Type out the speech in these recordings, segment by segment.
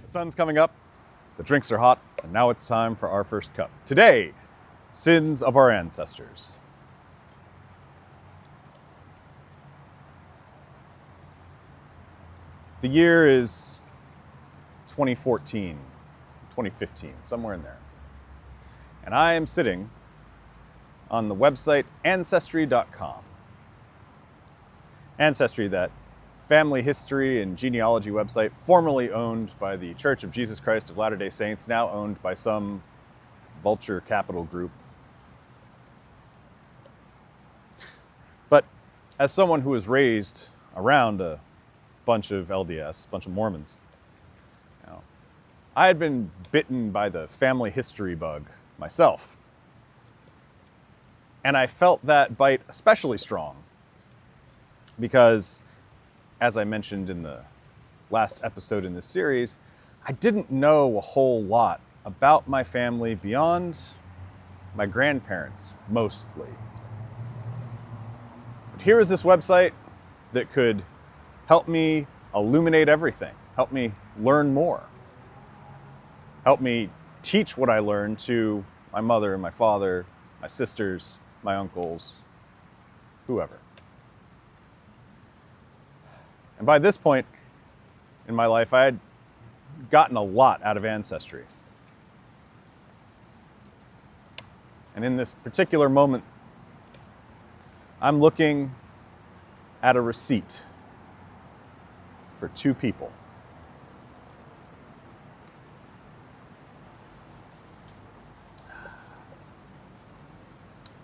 The sun's coming up, the drinks are hot, and now it's time for our first cup. Today, sins of our ancestors. The year is 2014, 2015, somewhere in there. And I am sitting on the website Ancestry.com. Ancestry, that family history and genealogy website formerly owned by the Church of Jesus Christ of Latter-day Saints, now owned by some vulture capital group. But as someone who was raised around a bunch of LDS, a bunch of Mormons, I had been bitten by the family history bug myself. And I felt that bite especially strong because, as I mentioned in the last episode in this series, I didn't know a whole lot about my family beyond my grandparents, mostly. But here is this website that could help me illuminate everything, help me learn more, help me teach what I learned to my mother, my father, my sisters, my uncles, whoever. And by this point in my life, I had gotten a lot out of Ancestry. And in this particular moment, I'm looking at a receipt for two people.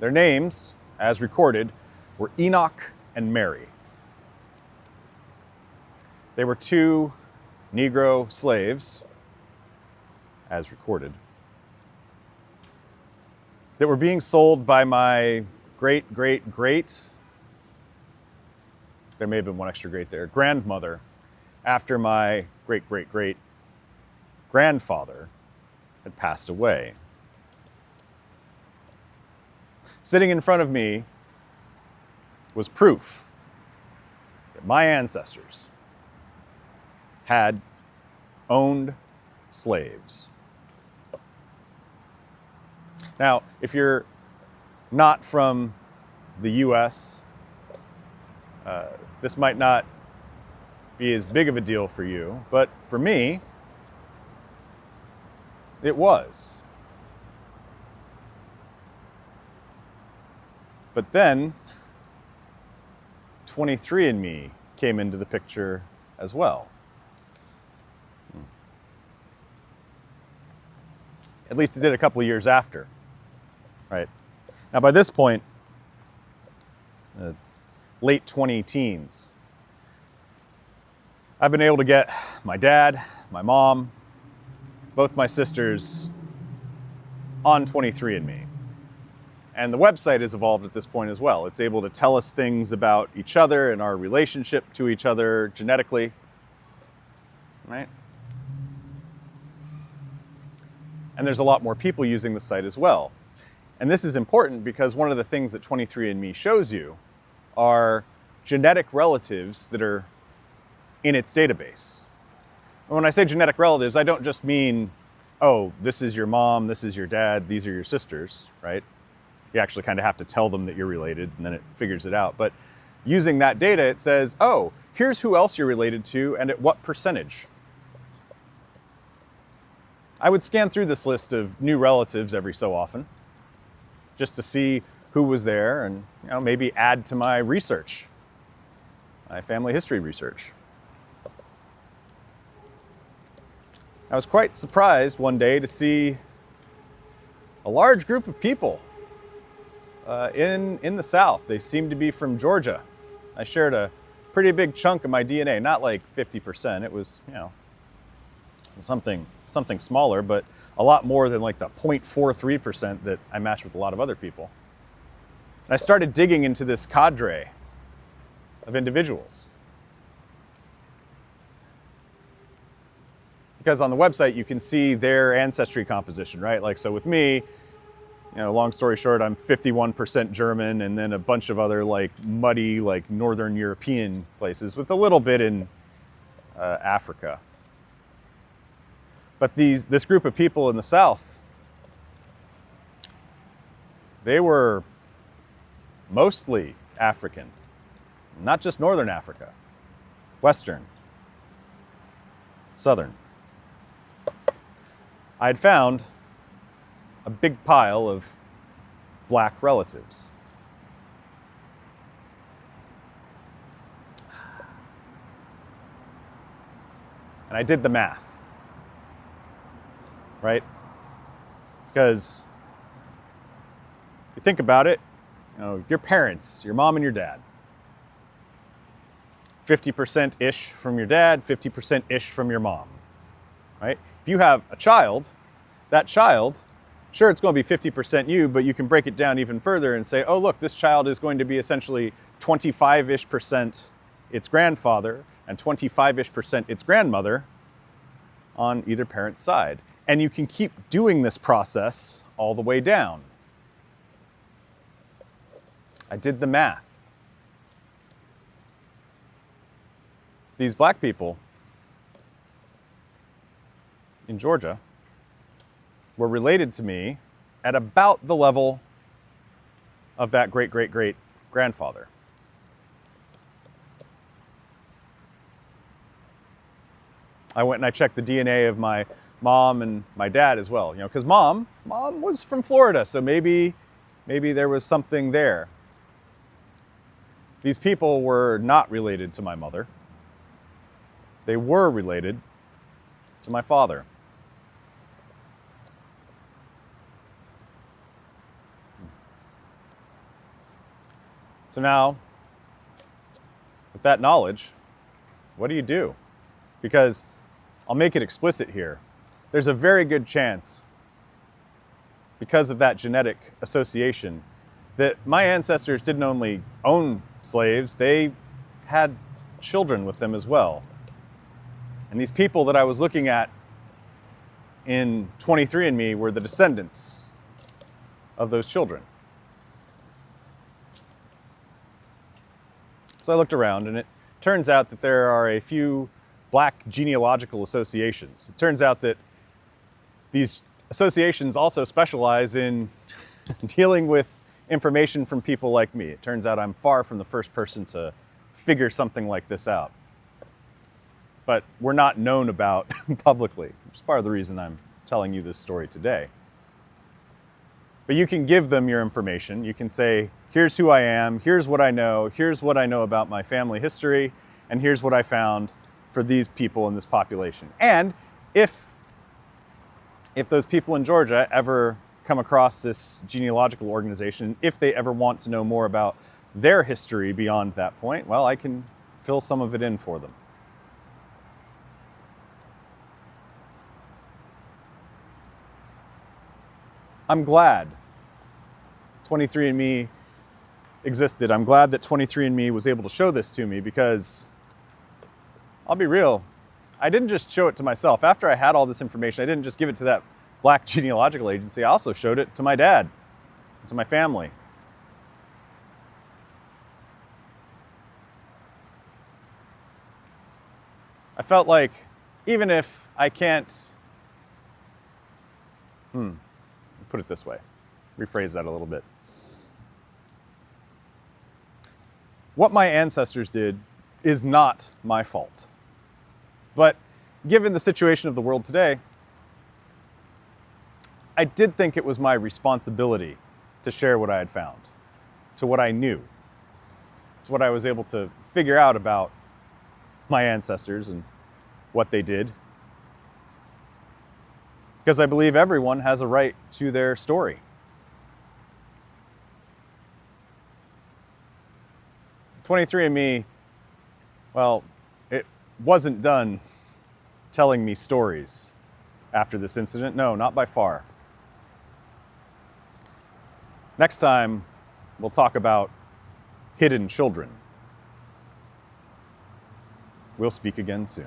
Their names, as recorded, were Enoch and Mary. They were two Negro slaves, as recorded, that were being sold by my great-great-great, there may have been one extra great there, grandmother, after my great-great-great-grandfather had passed away. Sitting in front of me was proof that my ancestors had owned slaves. Now, if you're not from the US, this might not be as big of a deal for you, but for me, it was. But then, 23&Me came into the picture as well. At least it did a couple of years after, right? Now by this point, late 20-teens, I've been able to get my dad, my mom, both my sisters on 23&Me. And the website has evolved at this point as well. It's able to tell us things about each other and our relationship to each other genetically, right? And there's a lot more people using the site as well. And this is important because one of the things that 23&Me shows you are genetic relatives that are in its database. And when I say genetic relatives, I don't just mean, oh, this is your mom, this is your dad, these are your sisters, right? You actually kind of have to tell them that you're related, and then it figures it out. But using that data, it says, oh, here's who else you're related to and at what percentage. I would scan through this list of new relatives every so often just to see who was there and maybe add to my research, my family history research. I was quite surprised one day to see a large group of people in the South. They seemed to be from Georgia. I shared a pretty big chunk of my DNA, not like 50%. It was, something smaller, but a lot more than like the 0.43% that I matched with a lot of other people. And I started digging into this cadre of individuals. Because on the website, you can see their ancestry composition, right? Like, so with me, long story short, I'm 51% German and then a bunch of other like muddy, like Northern European places with a little bit in Africa. But this group of people in the South, they were mostly African, not just Northern Africa, Western, Southern. I'd found a big pile of black relatives. And I did the math, right? Because if you think about it, your parents, your mom and your dad, 50%-ish from your dad, 50%-ish from your mom, right? If you have a child, that child, sure, it's going to be 50% you, but you can break it down even further and say, oh, look, this child is going to be essentially 25-ish% its grandfather and 25-ish% its grandmother on either parent's side. And you can keep doing this process all the way down. I did the math. These black people in Georgia were related to me at about the level of that great-great-great-grandfather. I went and I checked the DNA of my mom and my dad as well, because mom was from Florida, so maybe there was something there. These people were not related to my mother. They were related to my father. So now, with that knowledge, what do you do? Because I'll make it explicit here. There's a very good chance, because of that genetic association, that my ancestors didn't only own slaves, they had children with them as well. And these people that I was looking at in 23&Me were the descendants of those children. So I looked around, and it turns out that there are a few black genealogical associations. It turns out that these associations also specialize in dealing with information from people like me. It turns out I'm far from the first person to figure something like this out. But we're not known about publicly, which is part of the reason I'm telling you this story today. But you can give them your information. You can say, here's who I am, here's what I know about my family history, and here's what I found for these people in this population. And if those people in Georgia ever come across this genealogical organization, if they ever want to know more about their history beyond that point, well, I can fill some of it in for them. I'm glad 23&Me existed. I'm glad that 23&Me was able to show this to me, because I'll be real, I didn't just show it to myself. After I had all this information, I didn't just give it to that black genealogical agency. I also showed it to my dad, to my family. I felt like even if I can't, put it this way, rephrase that a little bit. What my ancestors did is not my fault. But given the situation of the world today, I did think it was my responsibility to share what I had found, to what I knew, to what I was able to figure out about my ancestors and what they did. Because I believe everyone has a right to their story. 23&Me, well, it wasn't done telling me stories after this incident. No, not by far. Next time, we'll talk about hidden children. We'll speak again soon.